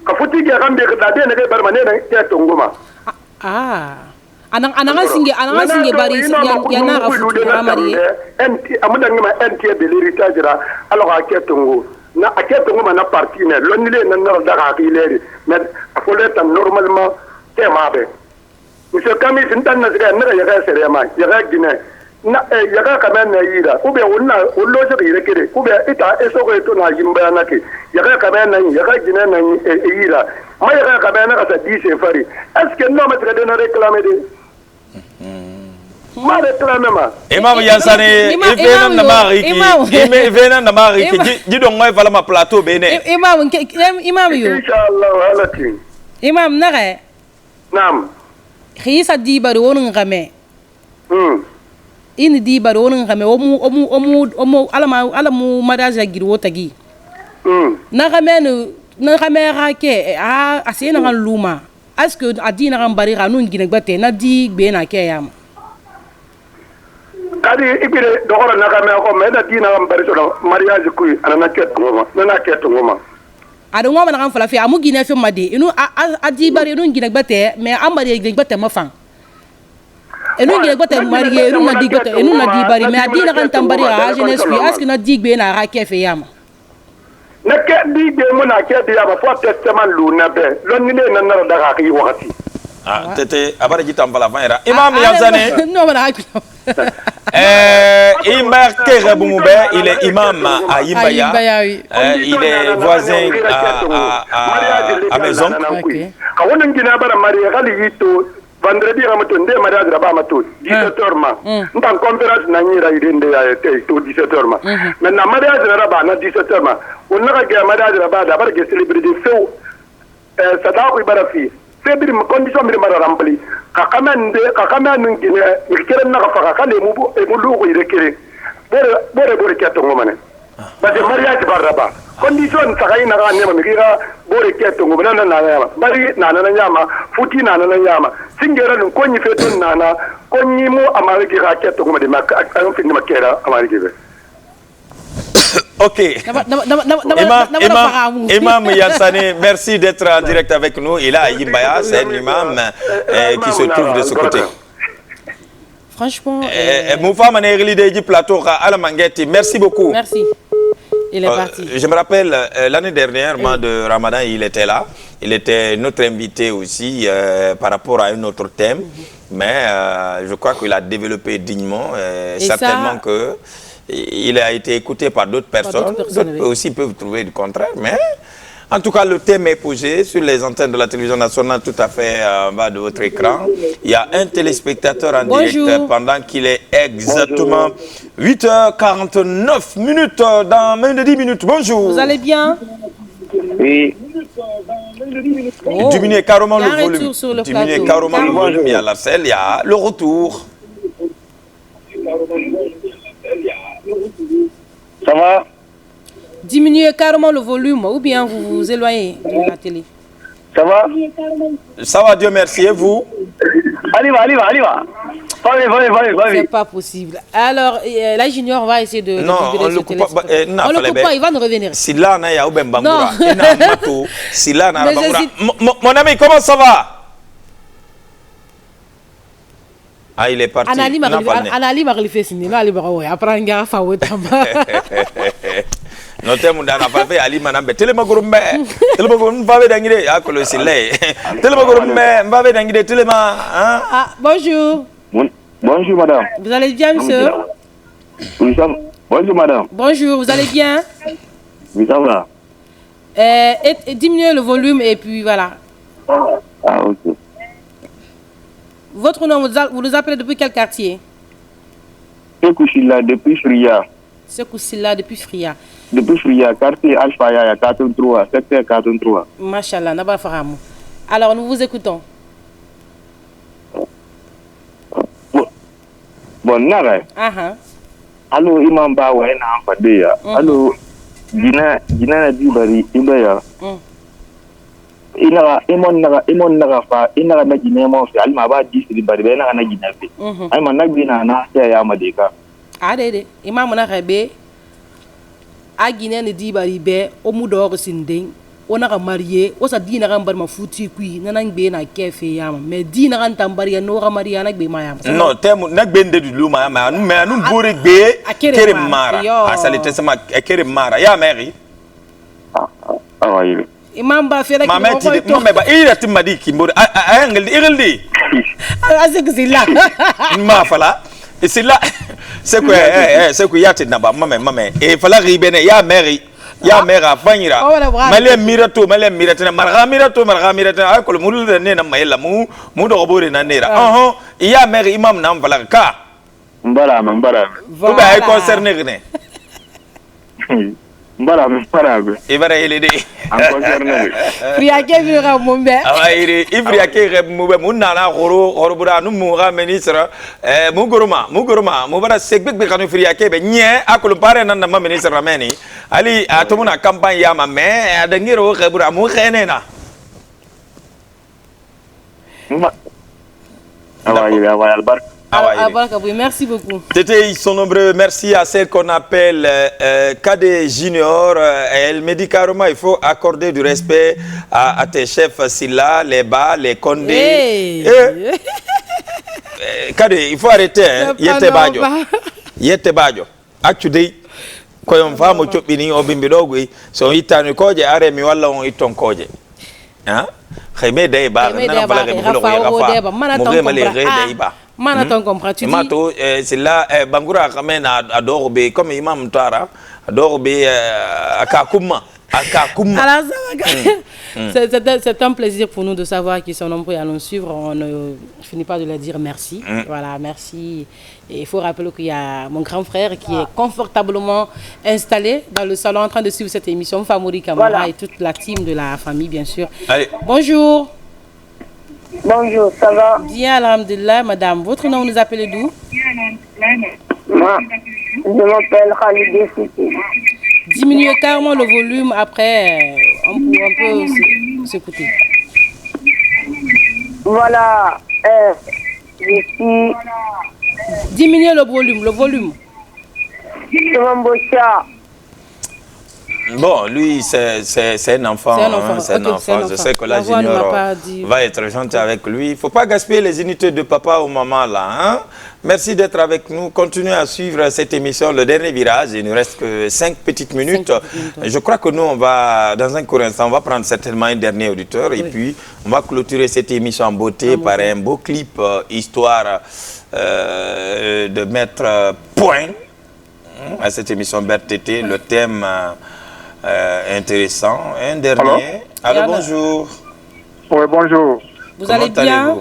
D: ka futi ge gambe ka de ne bar mané na tongo ma
B: ananga singe bari ya na ka futi ka mari
D: amada ngima enti de l'héritage ra alors a tongo na a tongo ma na parti ne lonile na na da ka ileri mais faut l'être normalement temabe. Monsieur Kami Sintan Nasra, Naga Serema, Yaga Guinée, Yaga Kaman Naira, Ube Una, Uloja Rekere, Ube Ita, Esogretona Jimbanaki, Yaga Kaman, Yaga Guinée, Ira, Maya Kabana as a DC Fari. Est-ce que non, mais de réclamer ma réclame.
A: Imam Yassane, Evenan Namari, Evenan Namari, you don't know Valama Plateau Bene.
B: Imam,
D: Inshallah,
B: Imam Nare.
D: Nam.
B: Khisa di bari wonun game in di bari wonun game omu alamu madaja girwo tagi na game rake asena kan luma est-ce que adina kan bari ranun gine gbate na di gbe na ke yam
D: kadi ibire dogora na game ko me na dina kan bari so mariage kuy ana na ketongoma
B: adu ngoma na kan fala fi amu gine fi made inu adi bari inu gine gbate mais amari gine gbate ma fan inu gine gbate mari inu na di gbate inu na di bari mais adi na kan tambari a jeunesse fi est-ce que na di gbe na ra ke fe yam
D: na ke di gbe mo na ke di yam fo testament lu na be lo ni le na na da ka yi wakati
A: tete abara jitam bala vanera Imam Yassane
B: non mana
A: Imar Kerebumbe, il est imam à Yimbaya. Il est voisin à Maison. Vendredi, je mariage là-bas, 17h. Nous avons conférence na 17h. Maintenant, mariage là-bas, 17h. On a un mariage là-bas, d'abord, que célébrité feu. Ça doit être fait. Febri condition mi mara rambli kakamande ngine ikere na kafaka kale mubu emulu ko irekere bore keto ngomane bade mariage baraba condition sakai na ga nema mikira bore keto ngomana na nyama bari na nyama futi na nyama singera nun konyi feton na konyi mu amariki ga keto ngomade makka an finni makera amariki be. Ok. Imam Yassane, merci d'être en direct avec nous. Il est à Yimbaya, c'est un imam qui se trouve de ce côté.
B: Franchement.
A: Merci beaucoup.
B: Merci. Il est parti.
A: Je me rappelle, l'année dernière, mois de Ramadan, il était là. Il était notre invité aussi par rapport à un autre thème. Mais je crois qu'il a développé dignement. Certainement que... Il a été écouté par d'autres personnes. D'autres aussi peuvent trouver du contraire. Mais en tout cas, le thème est posé sur les antennes de la télévision nationale, tout à fait en bas de votre écran. Il y a un téléspectateur en direct pendant qu'il est exactement 8h49 dans moins de 10 minutes. Bonjour.
B: Vous allez bien?
C: Oui.
B: Oh.
A: Diminuez carrément
B: Il y a
A: le
B: un
A: volume.
B: retour sur le
A: Diminuez
B: plateau.
A: carrément le
B: Carrément.
A: volume. Il y a la selle, il y a le retour.
C: Ça va?
B: Diminuez carrément le volume ou bien vous vous éloignez de la télé.
C: Ça va?
A: Ça va, Dieu merci. Et vous?
C: Allez, va.
B: C'est pas possible. Alors, là, Junior, on va essayer de
A: Non,
B: libérer
A: on
B: ce
A: le coupe pas.
B: téléspectateur. On le coupe pas, il va nous revenir.
A: Sila na ya oubem bangura.
B: Non.
A: Ina mato. Sila na
B: Mais
A: bangura.
B: je
A: Mon ami, comment ça va? Ah, il est parti.
B: Anali m'a fait signer. Ali m'a dit, après un gars, fa wetamba.
A: Note munda na fa fe Ali manambe. Telema gurumbe. Telema gurumbe mbabe dangire. Ya kolo sile. Telema gurumbe mbabe dangire telema. Hein?
B: Ah, bonjour.
C: Bonjour, madame.
B: Vous allez bien, monsieur?
C: Oui, ça va. Bonjour, madame.
B: Bonjour, vous allez bien?
C: Oui, ça va.
B: Et diminuez le volume et puis voilà.
C: Ah, ok.
B: Votre nom, vous nous appelez depuis quel quartier?
C: C'est Kouchila depuis Fria.
B: C'est Koussila depuis Fria.
C: Depuis Fria, quartier Alfaya, 43, secteur 43.
B: Machallah, Naba Faramou. Alors, nous vous écoutons.
C: Bon, nara. Allô, Imam Bawa, na Fadeya. Allô, Gina na Dibari, Ibaya. Imon naga fa, inaga na Gina mo fi, alma ba disri bari be na Gina fi. Ay man nagbina na ya madeka.
B: Adede, Imam na rebe. A Gina ne Dibari be, o mudor sinding. On a marié, on a dit na rambar ma foutu kui, na ngbe na kefe yama, mais dit na ran tambari no ra mariya na gbe mayam.
A: Non, temu na gbende du luma ma nu me anu bore gbe kere mara. Asalite sama kere mara. Ya meri.
C: Ah oui.
B: Imam ba fera ki
A: ma meti ma ba ira timadi kimbore ngel ireldi.
B: Ase que c'est là.
A: Ma fala. Et c'est là c'est que yati na ba mame e fala ribene ya meri. Ya mera fanyira male mirato marga mirato ay ko mulul ne na mayela mu do bore na nera ya mera imam na mvala ka
C: mbara
A: ko ba ay concerné ne
C: mbara
A: ibara ele de
C: am concerné
B: friake vira mombe
A: awayri ifriake re mube munna na horo bura nu mu ga ministre mu goroma mu bara segbek kanu friake be nye akolo pare nan na ministre rameni ali atomuna campagne ya ma me adangiro khabura mu khenena
B: merci beaucoup.
A: Tété, ils sont nombreux. Merci à celle qu'on appelle Kade Junior. Elle me dit carrément il faut accorder du respect à tes chefs Silla, les Ba, les Kondé.
B: Hey.
A: Kade, il faut arrêter. Yete Bajo. Actually, quand on va me chopiner au bimbidogui, son itanu koje are mi wala on iton koje. Hein? Khayme day ba na bala ke bulo ko yafa.
B: Mana ton comprend tu dis
A: mato c'est là bangura quand adore be comme imam tara adore be akakuma.
B: C'est un plaisir pour nous de savoir qu'ils sont nombreux à nous suivre. On ne finit pas de leur dire merci. Voilà, merci. Et il faut rappeler qu'il y a mon grand frère qui est confortablement installé dans le salon en train de suivre cette émission. Famouri Kamara et toute la team de la famille, bien sûr.
A: Allez.
B: Bonjour.
E: Bonjour, ça va?
B: Bien, alhamdulillah, madame. Votre nom, nous appelez d'où?
E: Moi, je m'appelle Khalid City.
B: Diminuez carrément le volume, après, on peut s'écouter.
E: Voilà, je suis...
B: Diminuez le volume.
E: C'est mon beau chat.
A: Bon, lui, c'est un enfant. C'est un enfant. Je sais que la junior va être gentil avec lui. Il ne faut pas gaspiller les unités de papa ou maman là. Hein? Merci d'être avec nous. Continuez à suivre cette émission, le dernier virage. Il ne reste que 5 petites minutes. Je crois que nous, on va, dans un court instant, on va prendre certainement un dernier auditeur. Et puis, on va clôturer cette émission en beauté par un beau clip, histoire de mettre point à cette émission BRTT. Le thème... intéressant. Un dernier. Allô, bonjour.
D: Oui, bonjour.
B: Vous allez bien?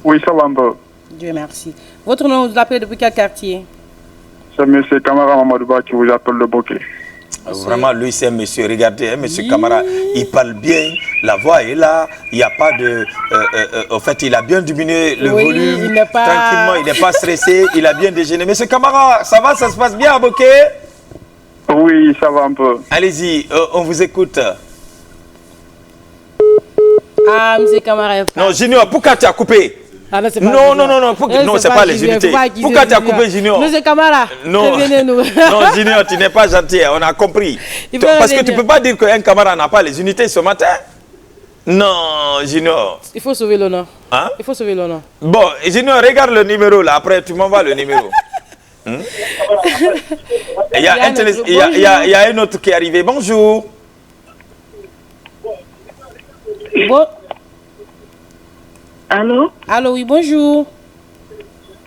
D: Oui, ça va un peu.
B: Dieu merci. Votre nom, vous l'appelez depuis quel quartier?
D: C'est M. Kamara Mamadouba qui vous appelle le bouquet.
A: Vraiment, lui, c'est un monsieur. Regardez, hein, monsieur Camara, il parle bien, la voix est là, il n'y a pas de... en fait, il a bien diminué le volume,
B: il n'est pas...
A: tranquillement, il n'est pas stressé, il a bien déjeuné. Monsieur Camara, ça va, ça se passe bien à Bokeh?
D: Oui, ça va un peu.
A: Allez-y, on vous écoute.
B: Ah, monsieur Camara.
A: Non, Junior, pourquoi tu as coupé?
B: Ah, non,
A: non, c'est pas les unités. Pourquoi tu as coupé, Junior?
B: Monsieur Camara, prévenez-nous.
A: Non, Junior, tu n'es pas gentil, on a compris. Parce que tu ne peux pas dire qu'un camarade n'a pas les unités ce matin. Non, Junior.
B: Il faut sauver l'honneur.
A: Hein?
B: Il faut sauver l'honneur.
A: Bon, Junior, regarde le numéro là, après tu m'envoies le numéro. Il y a un autre qui est arrivé. Bonjour.
B: Bon.
E: Allô?
B: Allô, oui, bonjour.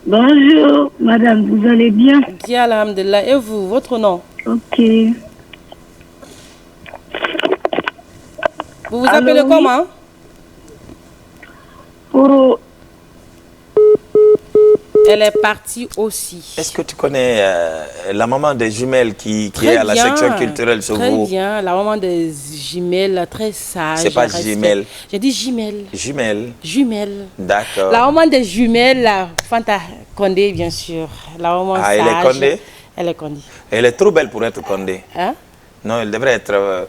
E: Bonjour, madame, vous allez bien?
B: Bien, alhamdulillah. Et vous, votre nom?
E: Ok.
B: Vous vous appelez comment?
E: Pour...
B: Elle est partie aussi.
A: Est-ce que tu connais la maman des jumelles qui est à la section culturelle sur vous?
B: Très bien, la maman des jumelles, très sage.
A: C'est pas jumelle.
B: J'ai dit jumelles.
A: Jumelles.
B: Jumelles.
A: D'accord.
B: La maman des jumelles, Fanta Condé, bien sûr. La maman sage.
A: Elle est Condé?
B: Elle est Condé.
A: Elle est trop belle pour être Condé.
B: Hein?
A: Non, elle devrait être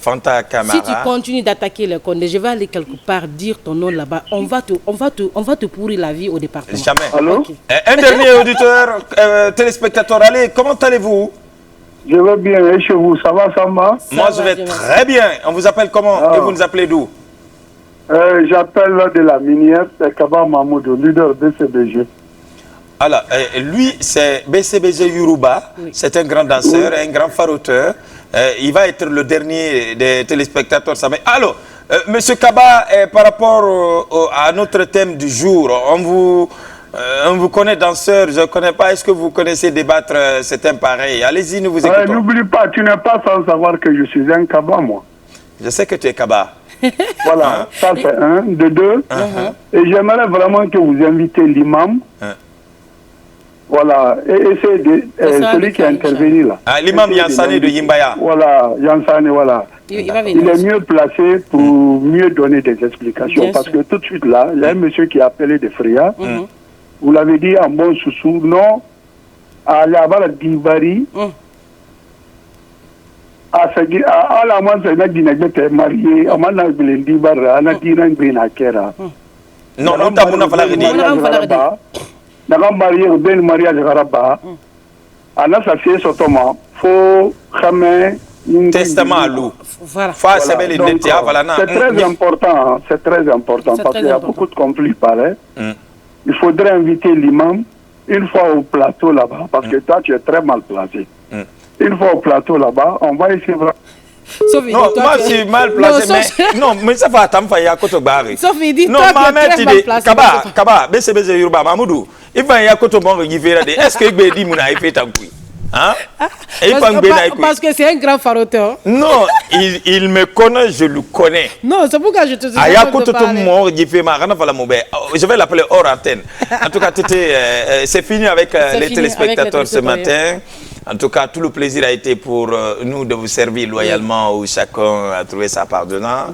A: Fanta Camara.
B: Si tu continues d'attaquer les Condé, je vais aller quelque part dire ton nom là-bas. On va te pourrir la vie au département.
A: Jamais.
D: Allô?
B: Okay.
A: Un dernier auditeur, téléspectateur, allez, comment allez-vous?
D: Je vais bien, et chez vous, ça va, Samba?
A: Moi, je vais très bien. On vous appelle comment? Et vous nous appelez d'où?
D: J'appelle de la minière, c'est Kaba Mahmoud, leader BCBG.
A: Alors, lui, c'est BCBG Yoruba. Oui. C'est un grand danseur, un grand faroteur. Il va être le dernier des téléspectateurs. Alors, Monsieur Kaba, par rapport à notre thème du jour, on vous connaît danseur, je ne connais pas. Est-ce que vous connaissez débattre ce thème pareil? Allez-y, nous vous écoutons.
D: N'oublie pas, tu n'es pas sans savoir que je suis un Kaba, moi.
A: Je sais que tu es Kaba.
D: Voilà, ça c'est un. De deux, et j'aimerais vraiment que vous invitez l'imam. Voilà, et c'est celui qui est intervenu là. Ah,
A: l'imam Yansane de Yimbaya.
D: Voilà, Yansane, voilà. Il est mieux placé pour mieux donner des explications. Bien parce sûr. Que tout de suite là, il y a un monsieur qui a appelé de Fria. Vous l'avez dit en bon sous-sous, non, à la Dibari. À la moindre, c'est un marié, à la Dibari, à la Dibari,
A: non, non, t'as pas la
D: Naga marié ben mariage garaba ana sa fie sotoma fo xamé
A: testament lou
B: voilà
A: c'est
D: très important, c'est très important parce qu'il y a beaucoup de conflits pareils. Il faudrait inviter l'imam une fois au plateau là-bas parce que toi tu es très mal placé. Une fois au plateau là-bas, on va essayer.
A: Non, moi je suis mal placé, mais ça va attendre à côté de
B: Sauf il dit
A: non,
B: toi tu es mal placé.
A: Kaba, BCBG Yoruba, Mamoudou, il va y a côté de est-ce que Gbedi Mouna fait un coup? Hein?
B: Parce que c'est un grand faroteur.
A: Non, il me connaît, je le connais.
B: Non, c'est pourquoi je te dis.
A: Je vais l'appeler hors antenne. En tout cas, c'est fini avec les téléspectateurs ce matin. En tout cas, tout le plaisir a été pour nous de vous servir loyalement où chacun a trouvé sa part dedans.